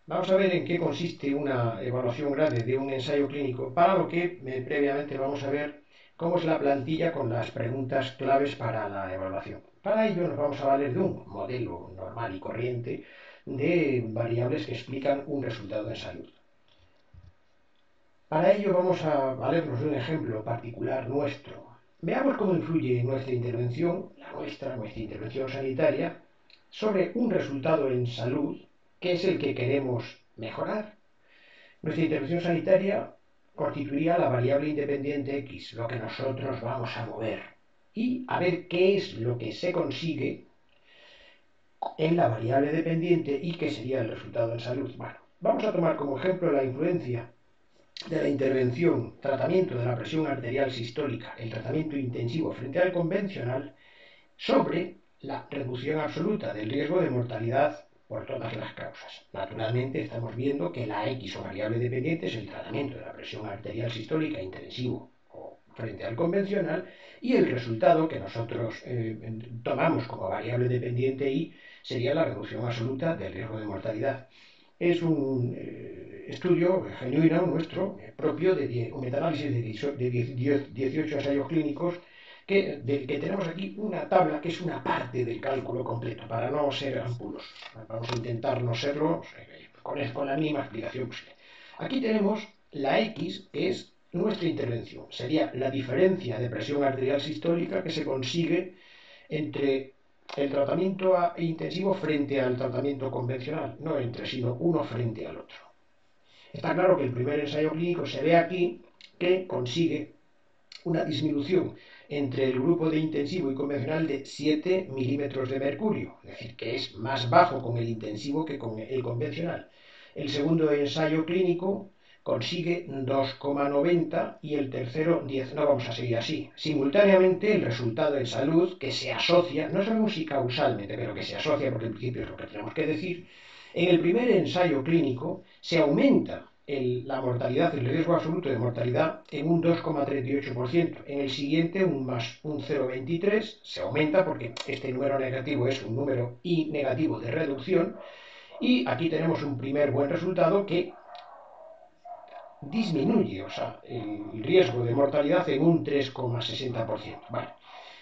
Vamos a ver en qué consiste una evaluación grande de un ensayo clínico, para lo que previamente vamos a ver cómo es la plantilla con las preguntas claves para la evaluación. Para ello nos vamos a valer de un modelo normal y corriente de variables que explican un resultado en salud. Para ello vamos a valernos de un ejemplo particular nuestro. Veamos cómo influye nuestra intervención, nuestra intervención sanitaria, sobre un resultado en salud que es el que queremos mejorar. Nuestra intervención sanitaria constituiría la variable independiente X, lo que nosotros vamos a mover, y a ver qué es lo que se consigue en la variable dependiente y qué sería el resultado en salud. Bueno, vamos a tomar como ejemplo la influencia de la intervención, tratamiento de la presión arterial sistólica, el tratamiento intensivo frente al convencional, sobre la reducción absoluta del riesgo de mortalidad por todas las causas. Naturalmente estamos viendo que la X o variable dependiente es el tratamiento de la presión arterial sistólica intensivo o frente al convencional, y el resultado que nosotros tomamos como variable dependiente Y sería la reducción absoluta del riesgo de mortalidad. Es un estudio genuino nuestro, propio, de un metaanálisis de 18 ensayos clínicos, que tenemos aquí una tabla que es una parte del cálculo completo, para no ser ampulosos. Vamos a intentar no serlo con la mínima explicación posible. Aquí tenemos la X, que es nuestra intervención. Sería la diferencia de presión arterial sistólica que se consigue entre el tratamiento intensivo frente al tratamiento convencional, no entre, sino uno frente al otro. Está claro que el primer ensayo clínico se ve aquí que consigue una disminución entre el grupo de intensivo y convencional de 7 milímetros de mercurio, es decir, que es más bajo con el intensivo que con el convencional. El segundo ensayo clínico consigue 2,90 y el tercero 10. No vamos a seguir así. Simultáneamente, el resultado en salud, que se asocia, no sabemos si causalmente, pero que se asocia, porque en principio es lo que tenemos que decir, en el primer ensayo clínico se aumenta la mortalidad, el riesgo absoluto de mortalidad, en un 2,38%. En el siguiente, un 0,23, se aumenta porque este número negativo es un número I negativo de reducción. Y aquí tenemos un primer buen resultado que disminuye, o sea, el riesgo de mortalidad en un 3,60%. Vale.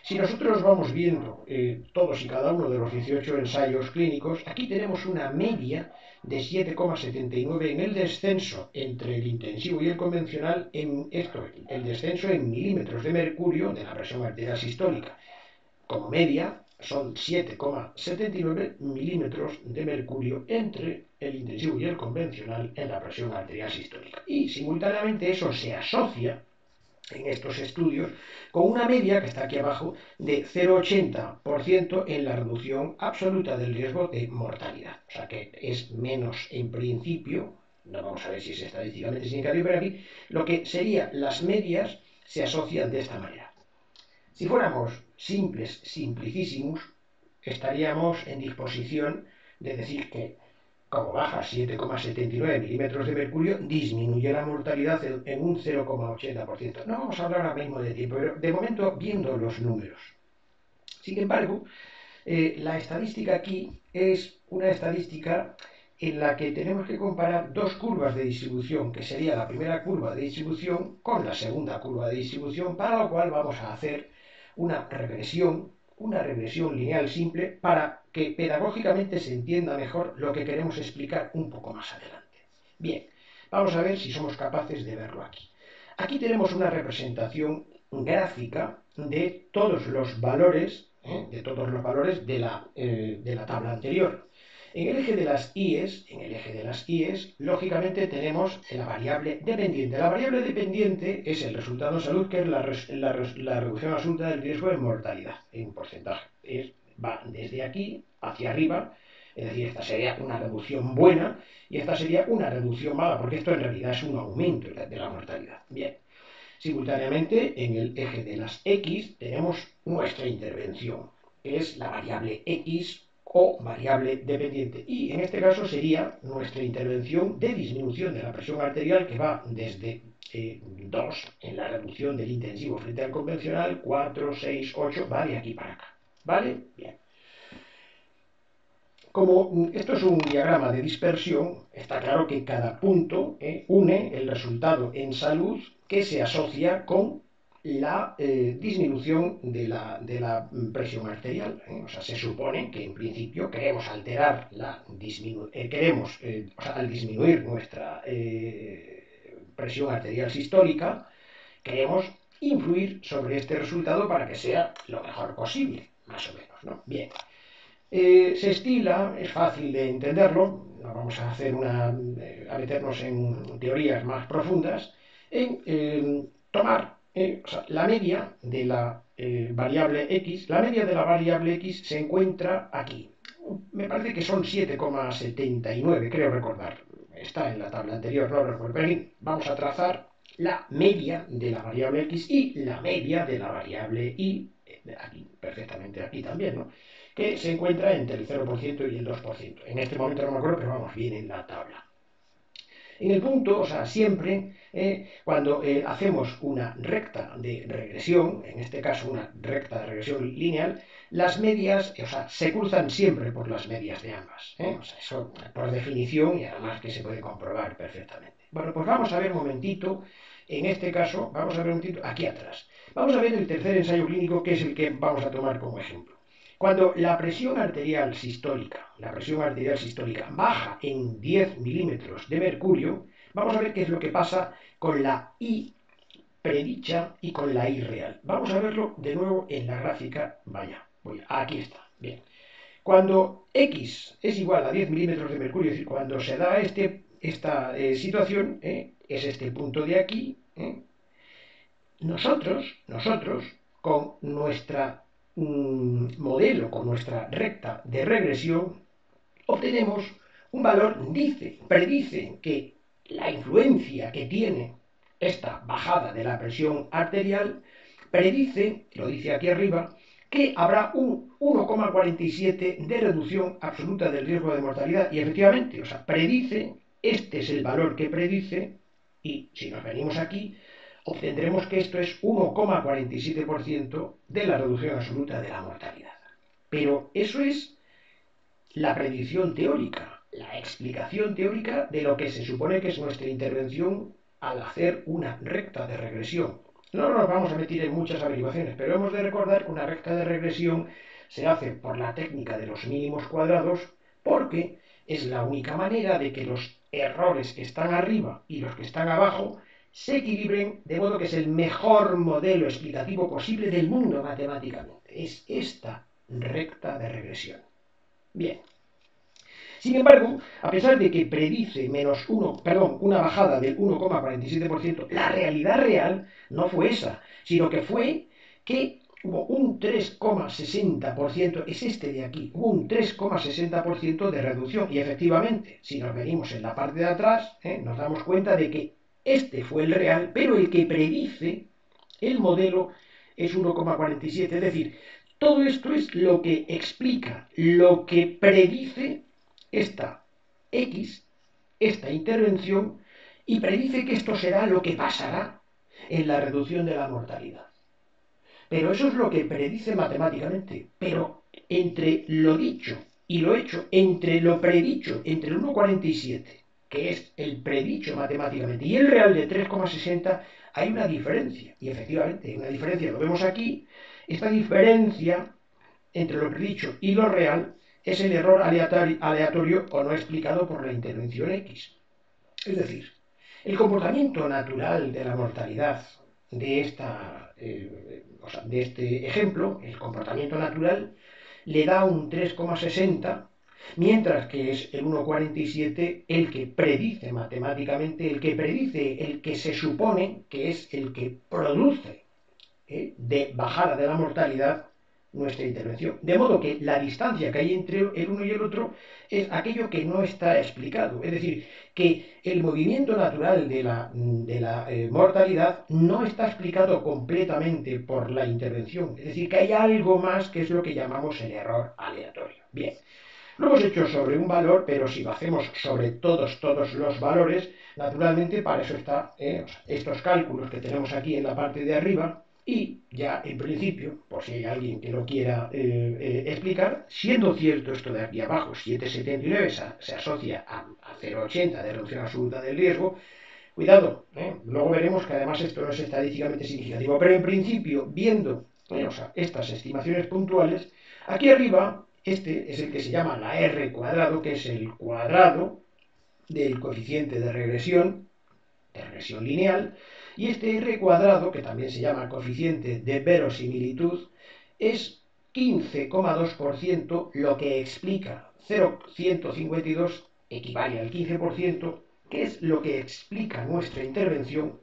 Si nosotros vamos viendo todos y cada uno de los 18 ensayos clínicos, aquí tenemos una media de 7,79 en el descenso entre el intensivo y el convencional, el descenso en milímetros de mercurio de la presión arterial sistólica. Como media, son 7,79 milímetros de mercurio entre el intensivo y el convencional en la presión arterial sistólica. Y simultáneamente eso se asocia en estos estudios con una media que está aquí abajo de 0,80% en la reducción absoluta del riesgo de mortalidad. O sea que es menos en principio, no vamos a ver si es estadísticamente significativo, pero aquí lo que serían las medias se asocian de esta manera. Si fuéramos simplicísimos, estaríamos en disposición de decir que, como baja 7,79 milímetros de mercurio, disminuye la mortalidad en un 0,80%. No vamos a hablar ahora mismo de tiempo, pero de momento viendo los números. Sin embargo, la estadística aquí es una estadística en la que tenemos que comparar dos curvas de distribución, que sería la primera curva de distribución con la segunda curva de distribución, para lo cual vamos a hacer una regresión lineal simple, para que pedagógicamente se entienda mejor lo que queremos explicar un poco más adelante. Bien, vamos a ver si somos capaces de verlo aquí. Aquí tenemos una representación gráfica de todos los valores, de la tabla anterior. En el eje de las IES, lógicamente tenemos la variable dependiente. La variable dependiente es el resultado en salud, que es la reducción absoluta del riesgo de mortalidad en porcentaje. Va desde aquí hacia arriba, es decir, esta sería una reducción buena y esta sería una reducción mala, porque esto en realidad es un aumento de la mortalidad. Bien. Simultáneamente, en el eje de las X tenemos nuestra intervención, que es la variable X o variable dependiente. Y en este caso sería nuestra intervención de disminución de la presión arterial, que va desde 2 en la reducción del intensivo frente al convencional, 4, 6, 8, va de aquí para acá. ¿Vale? Bien. como esto es un diagrama de dispersión, está claro que cada punto une el resultado en salud que se asocia con la disminución de la presión arterial. O sea, se supone que en principio queremos alterar al disminuir nuestra presión arterial sistólica, queremos influir sobre este resultado para que sea lo mejor posible, más o menos, ¿no? Bien. Se estila, es fácil de entenderlo, no vamos a a meternos en teorías más profundas, en tomar o sea, la media de la variable x. La media de la variable x se encuentra aquí. Me parece que son 7,79, creo recordar. Está en la tabla anterior, no recuerdo. Pero en fin, vamos a trazar la media de la variable x y la media de la variable y, aquí, perfectamente aquí también, ¿no? Que se encuentra entre el 0% y el 2%. En este momento no me acuerdo, pero vamos, viene en la tabla. En el punto, o sea, siempre cuando hacemos una recta de regresión, en este caso una recta de regresión lineal, las medias, o sea, se cruzan siempre por las medias de ambas. O sea, eso por definición y además que se puede comprobar perfectamente. Bueno, pues vamos a ver un momentito, en este caso, vamos a ver un momentito aquí atrás. Vamos a ver el tercer ensayo clínico, que es el que vamos a tomar como ejemplo. Cuando la presión arterial sistólica baja en 10 milímetros de mercurio, vamos a ver qué es lo que pasa con la I predicha y con la I real. Vamos a verlo de nuevo en la gráfica. Vaya, aquí está. Bien. Cuando X es igual a 10 milímetros de mercurio, es decir, cuando se da esta situación, es este punto de aquí, nosotros, con nuestra modelo, con nuestra recta de regresión, obtenemos un valor, predice que la influencia que tiene esta bajada de la presión arterial, predice, lo dice aquí arriba, que habrá un 1,47 de reducción absoluta del riesgo de mortalidad. Y efectivamente, o sea, predice, este es el valor que predice, y si nos venimos aquí, obtendremos que esto es 1,47% de la reducción absoluta de la mortalidad. Pero eso es la predicción teórica, la explicación teórica de lo que se supone que es nuestra intervención al hacer una recta de regresión. No nos vamos a meter en muchas averiguaciones, pero hemos de recordar que una recta de regresión se hace por la técnica de los mínimos cuadrados, porque es la única manera de que los errores que están arriba y los que están abajo se equilibren, de modo que es el mejor modelo explicativo posible del mundo matemáticamente. Es esta recta de regresión. Bien. Sin embargo, a pesar de que predice una bajada del 1,47%, la realidad real no fue esa, sino que fue que hubo un 3,60%, es este de aquí, hubo un 3,60% de reducción. Y efectivamente, si nos venimos en la parte de atrás, nos damos cuenta de que este fue el real, pero el que predice el modelo es 1,47. Es decir, todo esto es lo que explica, lo que predice esta X, esta intervención, y predice que esto será lo que pasará en la reducción de la mortalidad. Pero eso es lo que predice matemáticamente. Pero entre lo dicho y lo hecho, entre lo predicho, entre el 1,47, que es el predicho matemáticamente, y el real de 3,60, hay una diferencia. Y efectivamente, hay una diferencia, lo vemos aquí. Esta diferencia entre lo predicho y lo real es el error aleatorio o no explicado por la intervención X. Es decir, el comportamiento natural de la mortalidad de este ejemplo, el comportamiento natural, le da un 3,60, mientras que es el 1,47 el que predice matemáticamente, el que se supone que es el que produce de bajada de la mortalidad nuestra intervención. De modo que la distancia que hay entre el uno y el otro es aquello que no está explicado. Es decir, que el movimiento natural de la mortalidad no está explicado completamente por la intervención. Es decir, que hay algo más que es lo que llamamos el error aleatorio. Bien. Lo hemos hecho sobre un valor, pero si lo hacemos sobre todos los valores, naturalmente para eso están estos cálculos que tenemos aquí en la parte de arriba, Y ya en principio, por si hay alguien que lo quiera explicar, siendo cierto esto de aquí abajo, 7,79 se asocia a 0,80 de reducción absoluta del riesgo, cuidado, luego veremos que además esto no es estadísticamente significativo, pero en principio, viendo o sea, estas estimaciones puntuales, aquí arriba, este es el que se llama la R cuadrado, que es el cuadrado del coeficiente de regresión lineal, y este R cuadrado, que también se llama coeficiente de verosimilitud, es 15,2%, lo que explica 0,152 equivale al 15%, que es lo que explica nuestra intervención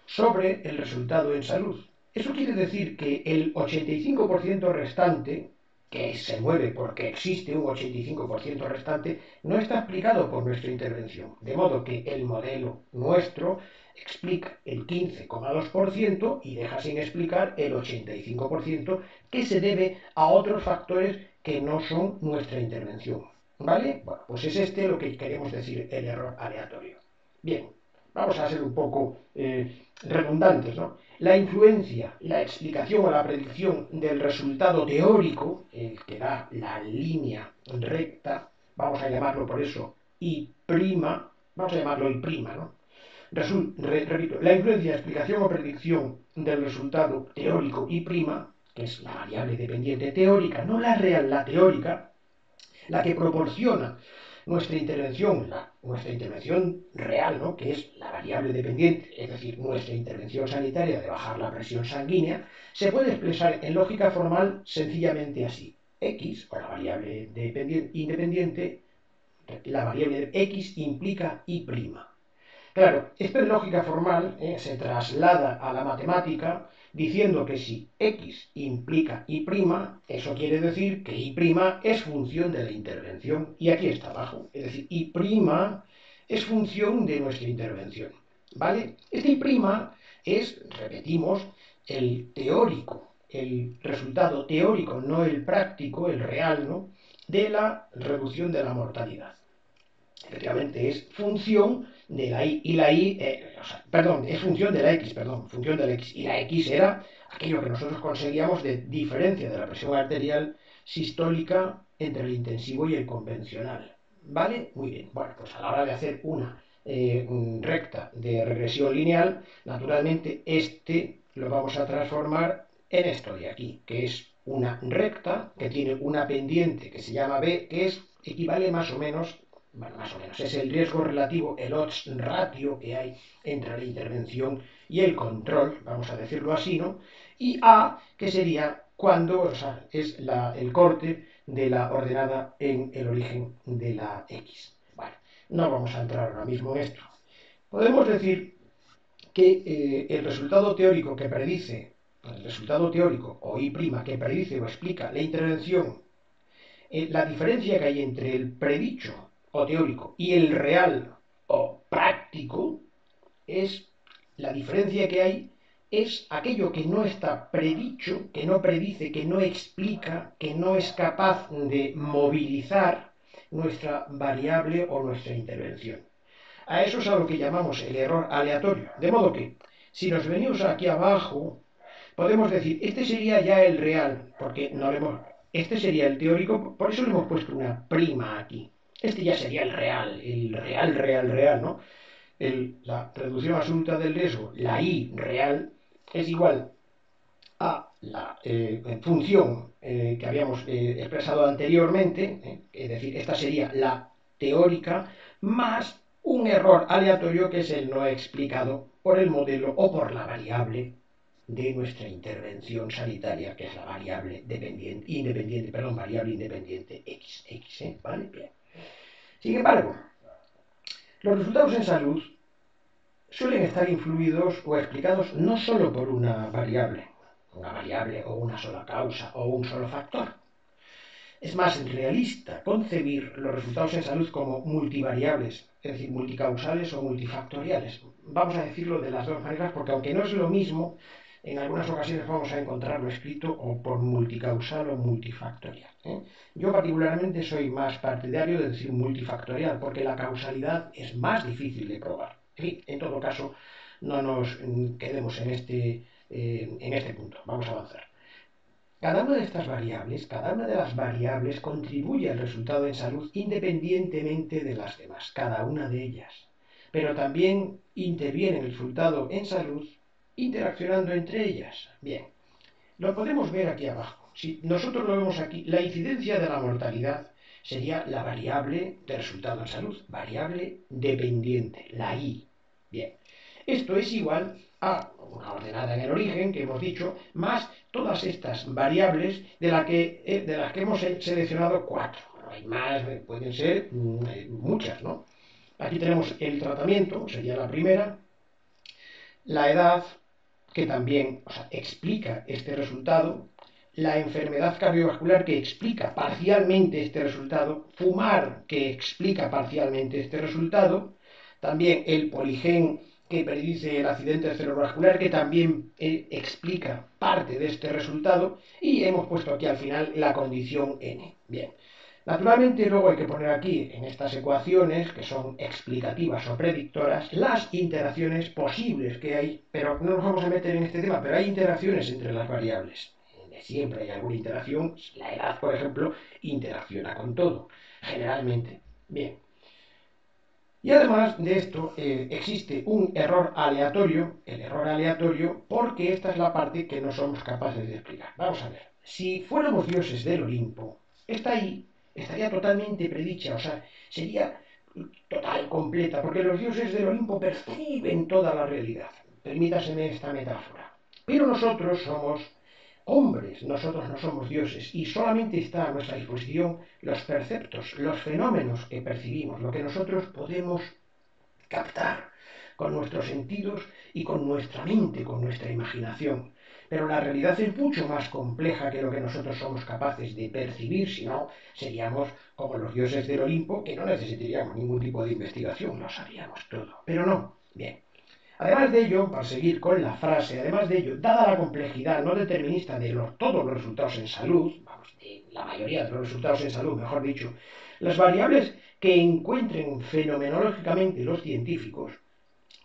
sobre el resultado en salud. Eso quiere decir que el 85% restante, que se mueve porque existe un 85% restante, no está explicado por nuestra intervención. De modo que el modelo nuestro explica el 15,2% y deja sin explicar el 85% que se debe a otros factores que no son nuestra intervención. ¿Vale? Bueno, pues es este lo que queremos decir el error aleatorio. Bien, vamos a ser un poco redundantes, ¿no? La influencia, la explicación o la predicción del resultado teórico, el que da la línea recta, vamos a llamarlo por eso I', vamos a llamarlo I', ¿no? Repito, la influencia, explicación o predicción del resultado teórico I', que es la variable dependiente teórica, no la real, la teórica, la que proporciona nuestra intervención real, ¿no? Que es la variable dependiente, es decir, nuestra intervención sanitaria de bajar la presión sanguínea, se puede expresar en lógica formal sencillamente así. X, o la variable independiente, la variable X implica Y'. Claro, esto en lógica formal se traslada a la matemática diciendo que si X implica Y', eso quiere decir que Y' es función de la intervención. Y aquí está abajo. Es decir, Y' es función de nuestra intervención. ¿Vale? Este Y' es, repetimos, el teórico, el resultado teórico, no el práctico, el real, ¿no? De la reducción de la mortalidad. Efectivamente, es función de la Y, y la Y, perdón, es función de la X, función de la X, y la X era aquello que nosotros conseguíamos de diferencia de la presión arterial sistólica entre el intensivo y el convencional. ¿Vale? Muy bien. Bueno, pues a la hora de hacer una recta de regresión lineal, naturalmente este lo vamos a transformar en esto de aquí, que es una recta que tiene una pendiente que se llama B, que equivale más o menos, bueno, más o menos, es el riesgo relativo, el odds ratio que hay entre la intervención y el control, vamos a decirlo así, ¿no? Y A, que sería cuando, o sea, es el corte de la ordenada en el origen de la X. Bueno, no vamos a entrar ahora mismo en esto. Podemos decir que el resultado teórico que predice, el resultado teórico o I' que predice o explica la intervención, la diferencia que hay entre el predicho o teórico y el real o práctico es la diferencia que hay es aquello que no está predicho, que no predice, que no explica, que no es capaz de movilizar nuestra variable o nuestra intervención. A eso es a lo que llamamos el error aleatorio. De modo que, si nos venimos aquí abajo, podemos decir, este sería ya el real, porque no le hemos... Este sería el teórico, por eso le hemos puesto una prima aquí. Este ya sería el real, ¿no? La reducción absoluta del riesgo, la I real, es igual a la función que habíamos expresado anteriormente, es decir, esta sería la teórica, más un error aleatorio que es el no explicado por el modelo o por la variable de nuestra intervención sanitaria, que es la variable variable independiente X, ¿vale? Bien. Sin embargo, los resultados en salud suelen estar influidos o explicados no solo por una variable o una sola causa o un solo factor. Es más realista concebir los resultados en salud como multivariables, es decir, multicausales o multifactoriales. Vamos a decirlo de las dos maneras porque aunque no es lo mismo, en algunas ocasiones vamos a encontrarlo escrito o por multicausal o multifactorial. Yo particularmente soy más partidario de decir multifactorial porque la causalidad es más difícil de probar. En fin, en todo caso, no nos quedemos en este en este punto. Vamos a avanzar. Cada una de estas variables, cada una de las variables contribuye al resultado en salud independientemente de las demás, cada una de ellas. Pero también interviene en el resultado en salud interaccionando entre ellas. Bien, lo podemos ver aquí abajo. Si nosotros lo vemos aquí, la incidencia de la mortalidad sería la variable de resultado en salud, variable dependiente, la I. Bien, esto es igual a una ordenada en el origen, que hemos dicho, más todas estas variables de las que hemos seleccionado 4. Bueno, hay más, pueden ser muchas, ¿no? Aquí tenemos el tratamiento, sería la primera, la edad, que también explica este resultado, la enfermedad cardiovascular, que explica parcialmente este resultado, fumar, que explica parcialmente este resultado, también el poligen, que predice el accidente cerebrovascular, que también explica parte de este resultado, y hemos puesto aquí al final la condición N. Bien. Naturalmente, luego hay que poner aquí, en estas ecuaciones, que son explicativas o predictoras, las interacciones posibles que hay, pero no nos vamos a meter en este tema, pero hay interacciones entre las variables. Siempre hay alguna interacción. La edad, por ejemplo, interacciona con todo, generalmente. Bien. Y además de esto, existe un error aleatorio, el error aleatorio, porque esta es la parte que no somos capaces de explicar. Vamos a ver, si fuéramos dioses del Olimpo, esta I estaría totalmente predicha, o sea, sería total, completa, porque los dioses del Olimpo perciben toda la realidad. Permítaseme esta metáfora. Pero nosotros somos hombres, nosotros no somos dioses, y solamente está a nuestra disposición los perceptos, los fenómenos que percibimos, lo que nosotros podemos captar con nuestros sentidos y con nuestra mente, con nuestra imaginación. Pero la realidad es mucho más compleja que lo que nosotros somos capaces de percibir, si no, seríamos como los dioses del Olimpo, que no necesitaríamos ningún tipo de investigación, lo sabríamos todo. Pero no, bien. Además de ello, para seguir con la frase, además de ello, dada la complejidad no determinista de todos los resultados en salud, vamos, de la mayoría de los resultados en salud, mejor dicho, las variables que encuentren fenomenológicamente los científicos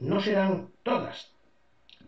no serán todas.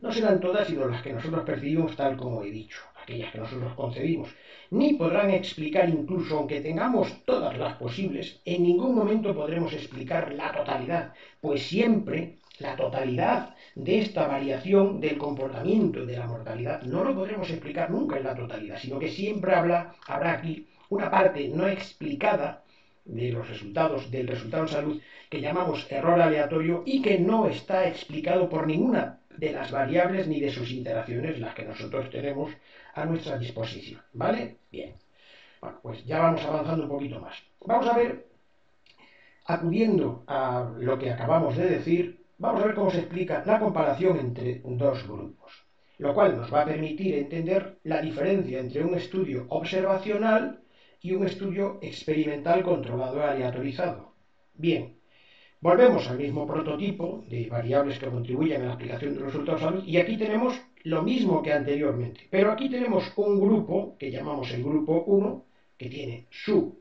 No serán todas, sino las que nosotros percibimos tal como he dicho, aquellas que nosotros concebimos. Ni podrán explicar, incluso aunque tengamos todas las posibles, en ningún momento podremos explicar la totalidad, pues siempre la totalidad de esta variación del comportamiento de la mortalidad no lo podremos explicar nunca en la totalidad, sino que siempre habrá aquí una parte no explicada de los resultados, del resultado en salud, que llamamos error aleatorio y que no está explicado por ninguna de las variables ni de sus interacciones, las que nosotros tenemos a nuestra disposición. ¿Vale? Bien. Bueno, pues ya vamos avanzando un poquito más. Vamos a ver, acudiendo a lo que acabamos de decir, vamos a ver cómo se explica la comparación entre dos grupos, lo cual nos va a permitir entender la diferencia entre un estudio observacional y un estudio experimental controlado aleatorizado. Bien, volvemos al mismo prototipo de variables que contribuyen a la aplicación de los resultados de salud y aquí tenemos lo mismo que anteriormente, pero aquí tenemos un grupo que llamamos el grupo 1, que tiene su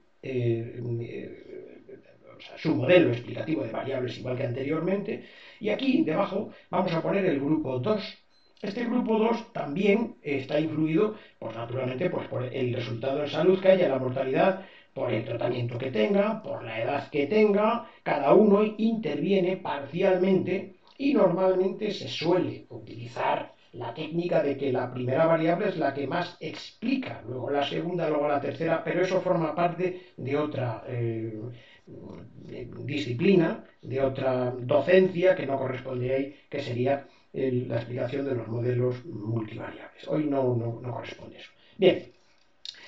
modelo explicativo de variables igual que anteriormente, y aquí debajo vamos a poner el grupo 2. Este grupo 2 también está influido, pues naturalmente, pues por el resultado en salud que haya, la mortalidad, por el tratamiento que tenga, por la edad que tenga, cada uno interviene parcialmente y normalmente se suele utilizar la técnica de que la primera variable es la que más explica, luego la segunda, luego la tercera, pero eso forma parte de otra disciplina, de otra docencia que no corresponde ahí, que sería la explicación de los modelos multivariables. Hoy no corresponde eso. Bien,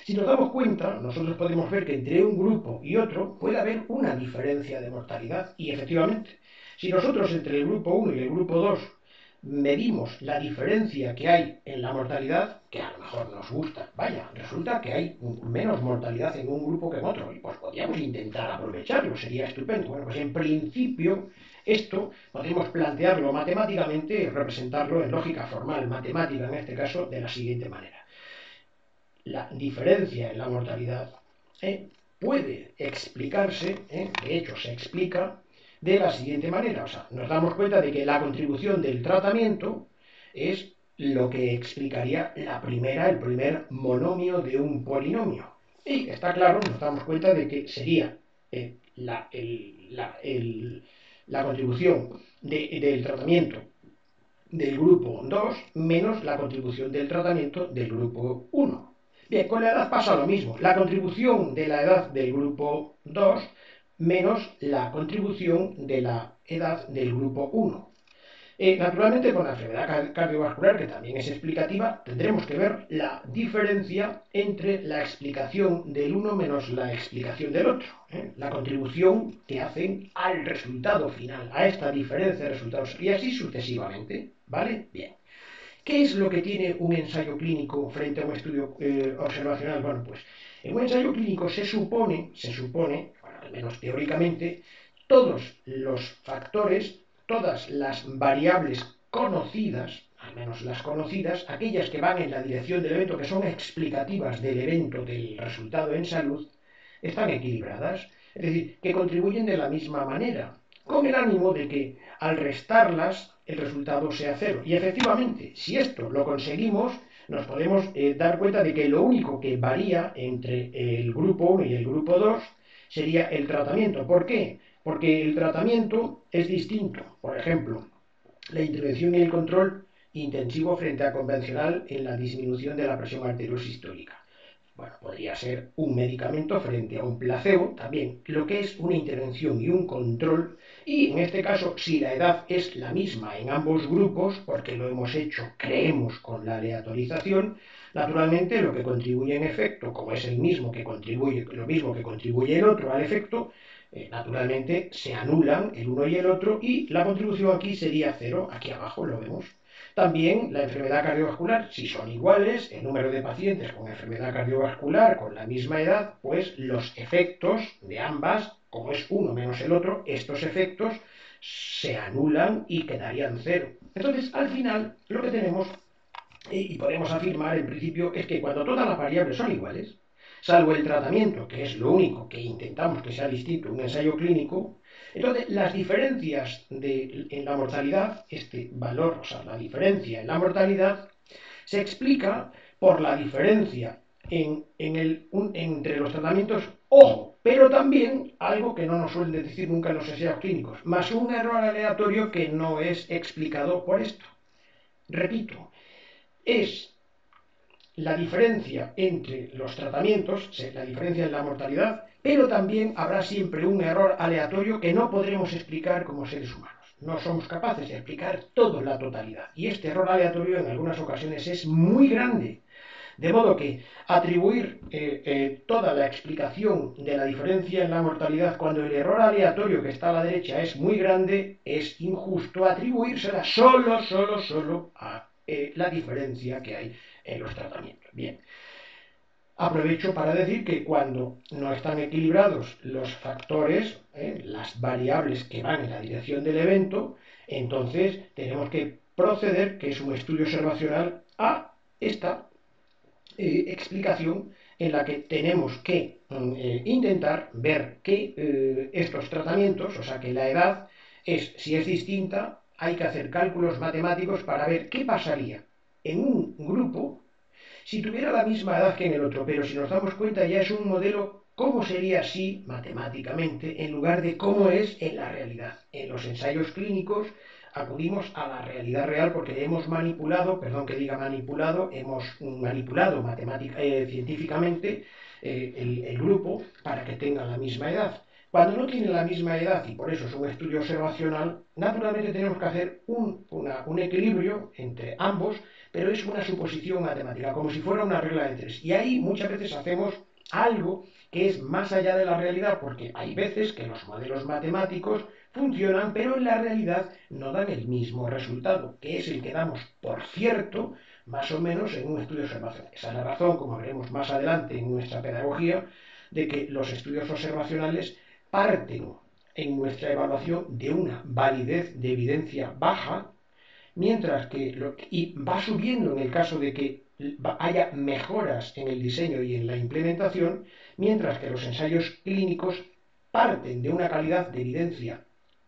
si nos damos cuenta, nosotros podemos ver que entre un grupo y otro puede haber una diferencia de mortalidad y efectivamente, si nosotros entre el grupo 1 y el grupo 2 medimos la diferencia que hay en la mortalidad, que a lo mejor nos gusta, vaya, resulta que hay menos mortalidad en un grupo que en otro, y pues podríamos intentar aprovecharlo, sería estupendo. Bueno, pues en principio esto podemos plantearlo matemáticamente y representarlo en lógica formal, matemática en este caso, de la siguiente manera. La diferencia en la mortalidad puede explicarse, de hecho se explica, de la siguiente manera. O sea, nos damos cuenta de que la contribución del tratamiento es lo que explicaría el primer monomio de un polinomio. Y está claro, nos damos cuenta de que sería la contribución del tratamiento del grupo 2 menos la contribución del tratamiento del grupo 1. Bien, con la edad pasa lo mismo. La contribución de la edad del grupo 2 menos la contribución de la edad del grupo 1. Naturalmente, con la enfermedad cardiovascular, que también es explicativa, tendremos que ver la diferencia entre la explicación del uno menos la explicación del otro. La contribución que hacen al resultado final, a esta diferencia de resultados, y así sucesivamente. ¿Vale? Bien. ¿Qué es lo que tiene un ensayo clínico frente a un estudio observacional? Bueno, pues en un ensayo clínico se supone, bueno, al menos teóricamente, todos los factores, todas las variables conocidas, al menos las conocidas, aquellas que van en la dirección del evento, que son explicativas del evento, del resultado en salud, están equilibradas, es decir, que contribuyen de la misma manera, con el ánimo de que al restarlas el resultado sea cero. Y efectivamente, si esto lo conseguimos, nos podemos dar cuenta de que lo único que varía entre el grupo 1 y el grupo 2 sería el tratamiento. ¿Por qué? Porque el tratamiento es distinto. Por ejemplo, la intervención y el control intensivo frente a convencional en la disminución de la presión arteriosistólica. Bueno, podría ser un medicamento frente a un placebo, también lo que es una intervención y un control, y en este caso, si la edad es la misma en ambos grupos, porque lo hemos hecho, creemos, con la aleatorización, naturalmente lo que contribuye en efecto, como es el mismo que contribuye, lo mismo que contribuye el otro al efecto, naturalmente se anulan el uno y el otro, y la contribución aquí sería cero, aquí abajo lo vemos. También la enfermedad cardiovascular, si son iguales, el número de pacientes con enfermedad cardiovascular con la misma edad, pues los efectos de ambas, como es uno menos el otro, estos efectos se anulan y quedarían cero. Entonces, al final, lo que tenemos, y podemos afirmar en principio, es que cuando todas las variables son iguales, salvo el tratamiento, que es lo único que intentamos que sea distinto en un ensayo clínico, entonces las diferencias en la mortalidad, este valor, o sea, la diferencia en la mortalidad, se explica por la diferencia entre los tratamientos, ojo, pero también algo que no nos suelen decir nunca en los ensayos clínicos, más un error aleatorio que no es explicado por esto. Repito, es la diferencia entre los tratamientos, la diferencia en la mortalidad, pero también habrá siempre un error aleatorio que no podremos explicar como seres humanos. No somos capaces de explicar toda la totalidad. Y este error aleatorio en algunas ocasiones es muy grande. De modo que atribuir toda la explicación de la diferencia en la mortalidad cuando el error aleatorio que está a la derecha es muy grande, es injusto atribuírsela solo a la diferencia que hay en los tratamientos. Bien, aprovecho para decir que cuando no están equilibrados los factores, las variables que van en la dirección del evento, entonces tenemos que proceder, que es un estudio observacional, a esta explicación en la que tenemos que intentar ver que estos tratamientos, o sea que la edad si es distinta, hay que hacer cálculos matemáticos para ver qué pasaría en un grupo si tuviera la misma edad que en el otro, pero si nos damos cuenta ya es un modelo cómo sería así matemáticamente en lugar de cómo es en la realidad. En los ensayos clínicos acudimos a la realidad real porque hemos manipulado, perdón que diga manipulado, hemos manipulado científicamente el grupo para que tenga la misma edad. Cuando no tiene la misma edad, y por eso es un estudio observacional, naturalmente tenemos que hacer un equilibrio entre ambos, pero es una suposición matemática, como si fuera una regla de tres. Y ahí muchas veces hacemos algo que es más allá de la realidad, porque hay veces que los modelos matemáticos funcionan, pero en la realidad no dan el mismo resultado, que es el que damos por cierto, más o menos en un estudio observacional. Esa es la razón, como veremos más adelante en nuestra pedagogía, de que los estudios observacionales parten en nuestra evaluación de una validez de evidencia baja, mientras que y va subiendo en el caso de que haya mejoras en el diseño y en la implementación, mientras que los ensayos clínicos parten de una calidad de evidencia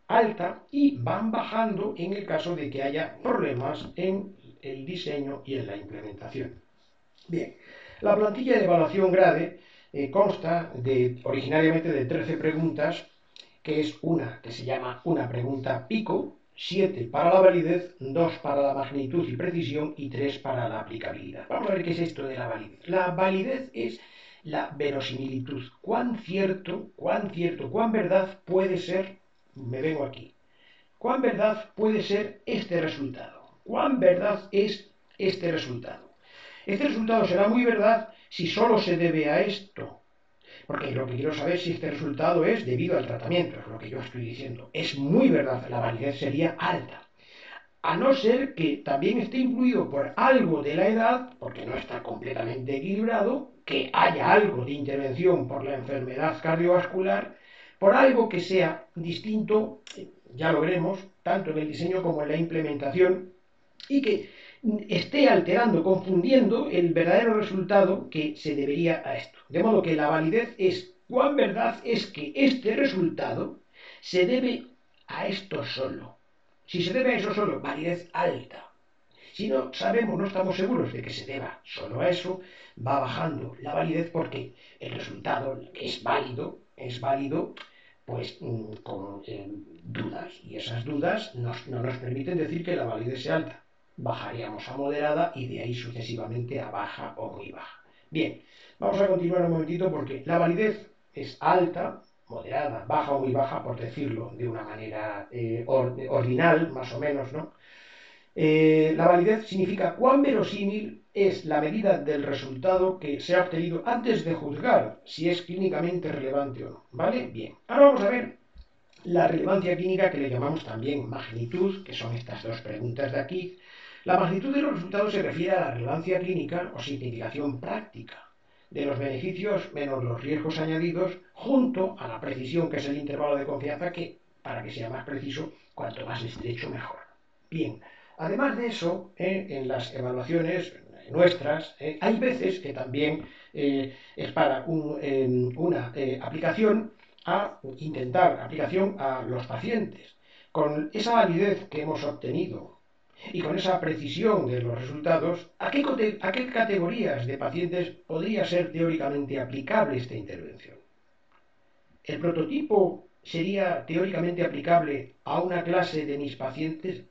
alta y van bajando en el caso de que haya problemas en el diseño y en la implementación. Bien, la plantilla de evaluación GRADE consta originariamente de 13 preguntas, que es una que se llama una pregunta pico, 7 para la validez, 2 para la magnitud y precisión y 3 para la aplicabilidad. Vamos a ver qué es esto de la validez. La validez es la verosimilitud. Cuán cierto, cuán verdad puede ser, me vengo aquí, cuán verdad puede ser este resultado. Cuán verdad es este resultado. Este resultado será muy verdad si solo se debe a esto. Porque lo que quiero saber es si este resultado es debido al tratamiento, es lo que yo estoy diciendo. Es muy verdad, la validez sería alta. A no ser que también esté influido por algo de la edad, porque no está completamente equilibrado, que haya algo de intervención por la enfermedad cardiovascular, por algo que sea distinto, ya lo veremos, tanto en el diseño como en la implementación, y que esté alterando, confundiendo el verdadero resultado que se debería a esto. De modo que la validez es cuán verdad es que este resultado se debe a esto solo. Si se debe a eso solo, validez alta. Si no sabemos, no estamos seguros de que se deba solo a eso, va bajando la validez porque el resultado es válido pues con dudas. Y esas dudas no nos permiten decir que la validez sea alta. Bajaríamos a moderada y de ahí sucesivamente a baja o muy baja. Bien, vamos a continuar un momentito porque la validez es alta, moderada, baja o muy baja, por decirlo de una manera ordinal, más o menos, ¿no? La validez significa cuán verosímil es la medida del resultado que se ha obtenido antes de juzgar si es clínicamente relevante o no. ¿Vale? Bien. Ahora vamos a ver la relevancia clínica, que le llamamos también magnitud, que son estas dos preguntas de aquí. La magnitud de los resultados se refiere a la relevancia clínica o significación práctica de los beneficios menos los riesgos añadidos, junto a la precisión, que es el intervalo de confianza, que, para que sea más preciso, cuanto más estrecho mejor. Bien, además de eso, en las evaluaciones nuestras, hay veces que también es para una aplicación aplicación a los pacientes. Con esa validez que hemos obtenido y con esa precisión de los resultados, ¿a qué categorías de pacientes podría ser teóricamente aplicable esta intervención? ¿El prototipo sería teóricamente aplicable a una clase de mis pacientes?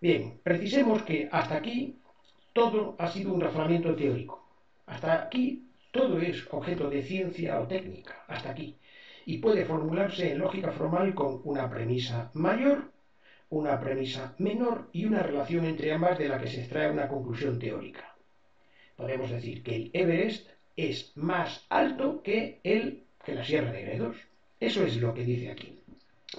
Bien, precisemos que hasta aquí todo ha sido un razonamiento teórico. Hasta aquí todo es objeto de ciencia o técnica. Hasta aquí. Y puede formularse en lógica formal con una premisa mayor, una premisa menor y una relación entre ambas de la que se extrae una conclusión teórica. Podemos decir que el Everest es más alto que la Sierra de Gredos. Eso es lo que dice aquí.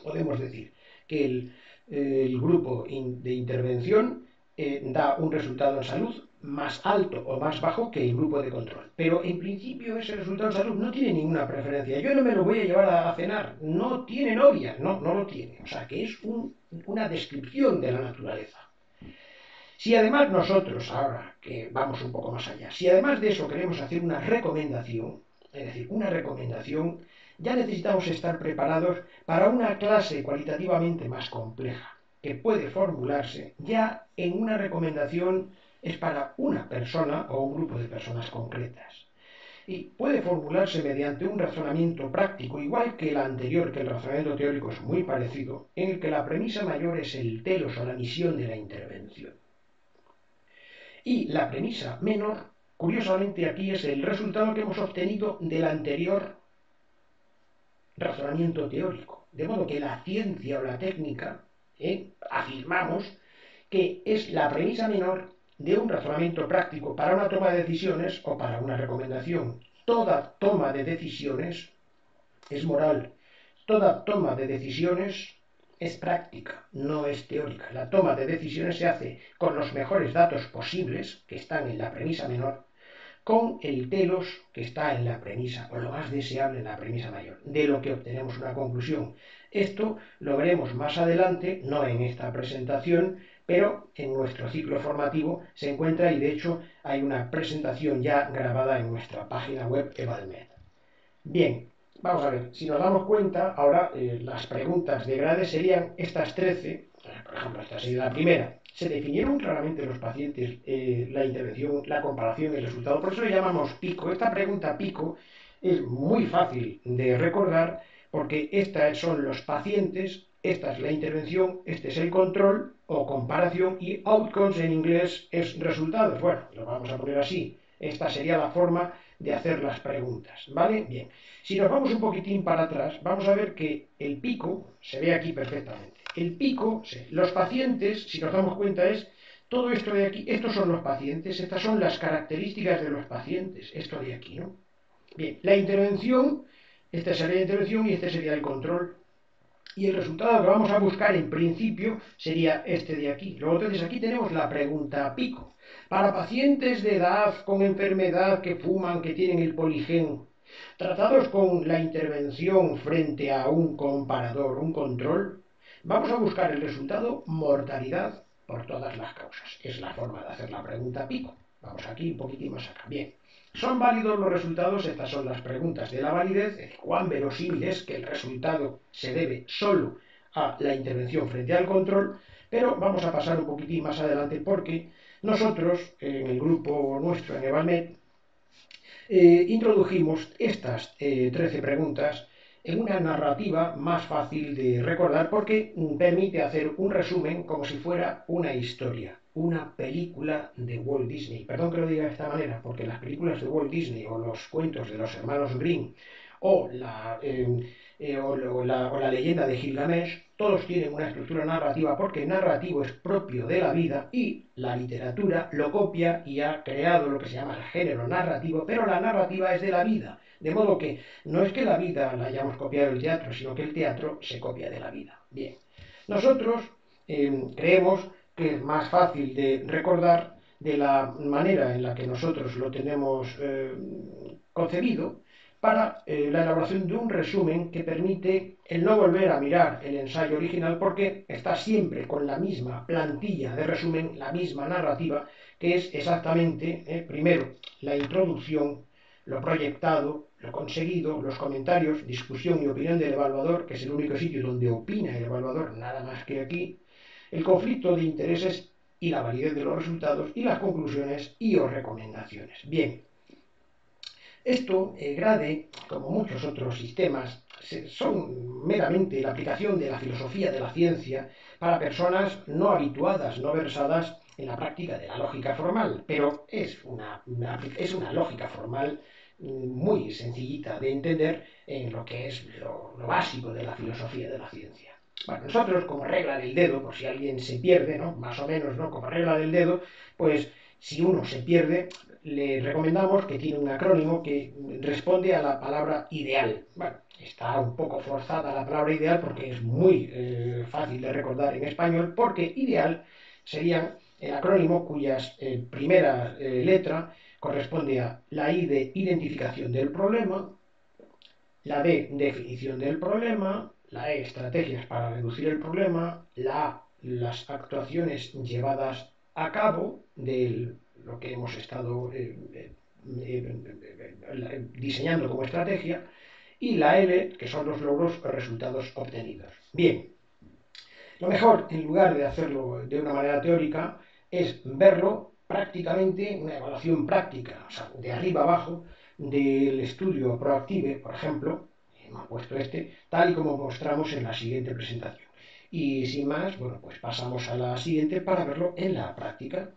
Podemos decir que el grupo de intervención da un resultado en salud más alto o más bajo que el grupo de control. Pero en principio ese resultado en salud no tiene ninguna preferencia. Yo no me lo voy a llevar a cenar. No tiene novia. No lo tiene. O sea que es una descripción de la naturaleza. Si además nosotros, ahora que vamos un poco más allá, si además de eso queremos hacer una recomendación, es decir, una recomendación, ya necesitamos estar preparados para una clase cualitativamente más compleja, que puede formularse ya en una recomendación es para una persona o un grupo de personas concretas. Y puede formularse mediante un razonamiento práctico, igual que el anterior, que el razonamiento teórico es muy parecido, en el que la premisa mayor es el telos o la misión de la intervención. Y la premisa menor, curiosamente aquí, es el resultado que hemos obtenido del anterior razonamiento teórico. De modo que la ciencia o la técnica, afirmamos que es la premisa menor de un razonamiento práctico para una toma de decisiones o para una recomendación. Toda toma de decisiones es moral. Toda toma de decisiones es práctica, no es teórica. La toma de decisiones se hace con los mejores datos posibles, que están en la premisa menor, con el telos que está en la premisa, o lo más deseable en la premisa mayor, de lo que obtenemos una conclusión. Esto lo veremos más adelante, no en esta presentación, pero en nuestro ciclo formativo se encuentra, y de hecho hay una presentación ya grabada en nuestra página web Evalmed. Bien, vamos a ver, si nos damos cuenta, ahora las preguntas de grade serían estas 13, por ejemplo, esta sería la primera. se definieron claramente los pacientes la intervención, la comparación y el resultado. Por eso le llamamos pico. Esta pregunta pico es muy fácil de recordar porque estos son los pacientes, esta es la intervención, este es el control o comparación y outcomes en inglés es resultados. Bueno, lo vamos a poner así. Esta sería la forma de hacer las preguntas, ¿vale? Bien. Si nos vamos un poquitín para atrás, vamos a ver que el pico se ve aquí perfectamente. El pico, los pacientes, si nos damos cuenta, es todo esto de aquí. Estos son los pacientes, estas son las características de los pacientes, esto de aquí, ¿no? Bien, la intervención, esta sería la intervención y este sería el control. Y el resultado que vamos a buscar en principio sería este de aquí. Luego entonces aquí tenemos la pregunta pico. Para pacientes de edad con enfermedad que fuman, que tienen el poligen, tratados con la intervención frente a un comparador, un control, vamos a buscar el resultado mortalidad por todas las causas. Es la forma de hacer la pregunta pico. Vamos aquí un poquitín más acá. Bien. ¿Son válidos los resultados? Estas son las preguntas de la validez, de cuán verosímil es que el resultado se debe solo a la intervención frente al control, pero vamos a pasar un poquitín más adelante porque nosotros, en el grupo nuestro, en Evalmed, introdujimos estas 13 preguntas en una narrativa más fácil de recordar porque permite hacer un resumen como si fuera una historia, una película de Walt Disney. Perdón que lo diga de esta manera, porque las películas de Walt Disney o los cuentos de los hermanos Grimm o la leyenda de Gilgamesh, todos tienen una estructura narrativa porque narrativo es propio de la vida y la literatura lo copia y ha creado lo que se llama el género narrativo, pero la narrativa es de la vida. De modo que no es que la vida la hayamos copiado del teatro, sino que el teatro se copia de la vida. Bien, nosotros creemos que es más fácil de recordar de la manera en la que nosotros lo tenemos concebido para la elaboración de un resumen que permite el no volver a mirar el ensayo original porque está siempre con la misma plantilla de resumen, la misma narrativa, que es exactamente, primero, la introducción, lo proyectado, lo conseguido, los comentarios, discusión y opinión del evaluador, que es el único sitio donde opina el evaluador, nada más que aquí, el conflicto de intereses y la validez de los resultados y las conclusiones y o recomendaciones. Bien, esto, GRADE, como muchos otros sistemas, son meramente la aplicación de la filosofía de la ciencia para personas no habituadas, no versadas en la práctica de la lógica formal, pero es una lógica formal muy sencillita de entender en lo que es lo básico de la filosofía de la ciencia. Bueno, nosotros como regla del dedo, por si alguien se pierde, ¿no? Más o menos, ¿no? Como regla del dedo, pues si uno se pierde, le recomendamos que tiene un acrónimo que responde a la palabra ideal. Bueno, está un poco forzada la palabra ideal porque es muy fácil de recordar en español, porque ideal sería el acrónimo cuyas primera letra corresponde a la I de identificación del problema, la D definición del problema, la E estrategias para reducir el problema, la A las actuaciones llevadas a cabo de lo que hemos estado diseñando como estrategia, y la L, que son los logros o resultados obtenidos. Bien, lo mejor, en lugar de hacerlo de una manera teórica, es verlo prácticamente, una evaluación práctica, o sea, de arriba abajo, del estudio Proactive, por ejemplo, hemos puesto este, tal y como mostramos en la siguiente presentación. Y sin más, bueno, pues pasamos a la siguiente para verlo en la práctica.